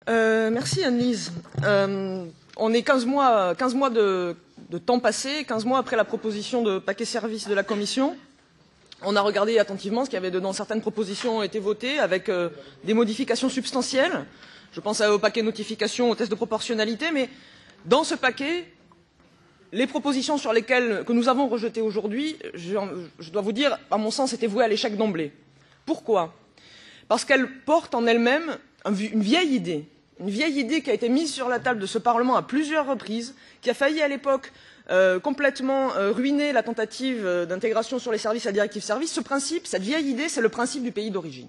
Merci Anne-Lise. On est 15 mois de temps passé, 15 mois après la proposition de paquet service de la Commission. On a regardé attentivement ce qu'il y avait dedans. Certaines propositions ont été votées avec des modifications substantielles. Je pense au paquet notification, au test de proportionnalité, mais dans ce paquet, les propositions que nous avons rejetées aujourd'hui, je dois vous dire, à mon sens, étaient vouées à l'échec d'emblée. Pourquoi? Parce qu'elles portent en elles-mêmes une vieille idée qui a été mise sur la table de ce Parlement à plusieurs reprises, qui a failli à l'époque complètement ruiner la tentative d'intégration sur les services à directive service. Ce principe, cette vieille idée, c'est le principe du pays d'origine.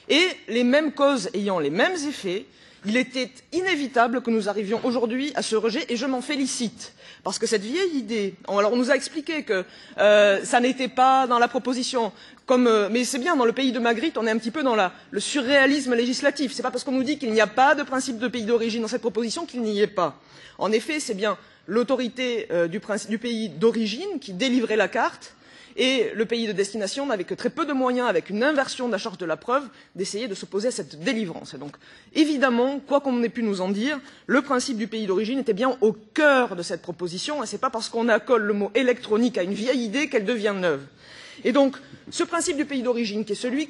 Et les mêmes causes ayant les mêmes effets, il était inévitable que nous arrivions aujourd'hui à ce rejet, et je m'en félicite. Parce que cette vieille idée, alors on nous a expliqué que ça n'était pas dans la proposition, mais c'est bien, dans le pays de Magritte, on est un petit peu dans le surréalisme législatif. C'est pas parce qu'on nous dit qu'il n'y a pas de principe de pays d'origine dans cette proposition qu'il n'y est pas. En effet, c'est bien l'autorité du pays d'origine qui délivrait la carte, et le pays de destination n'avait que très peu de moyens, avec une inversion de la charge de la preuve, d'essayer de s'opposer à cette délivrance. Et donc, évidemment, quoi qu'on ait pu nous en dire, le principe du pays d'origine était bien au cœur de cette proposition, et ce n'est pas parce qu'on accole le mot électronique à une vieille idée qu'elle devient neuve. Et donc, ce principe du pays d'origine, qui est celui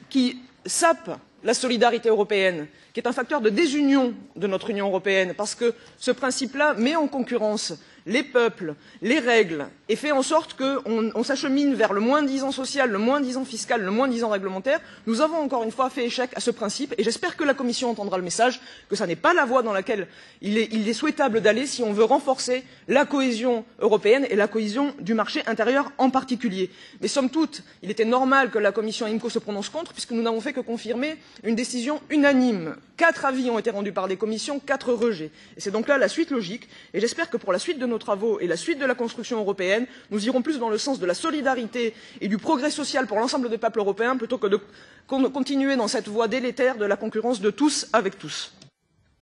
qui sape la solidarité européenne, qui est un facteur de désunion de notre Union européenne, parce que ce principe-là met en concurrence les peuples, les règles, et fait en sorte qu'on s'achemine vers le moins-disant social, le moins-disant fiscal, le moins-disant réglementaire. Nous avons encore une fois fait échec à ce principe, et j'espère que la Commission entendra le message, que ce n'est pas la voie dans laquelle il est souhaitable d'aller si on veut renforcer la cohésion européenne et la cohésion du marché intérieur en particulier. Mais somme toute, il était normal que la Commission IMCO se prononce contre, puisque nous n'avons fait que confirmer une décision unanime. 4 avis ont été rendus par des commissions, 4 rejets. Et c'est donc là la suite logique, et j'espère que pour la suite de nos travaux et la suite de la construction européenne, nous irons plus dans le sens de la solidarité et du progrès social pour l'ensemble des peuples européens, plutôt que de continuer dans cette voie délétère de la concurrence de tous avec tous.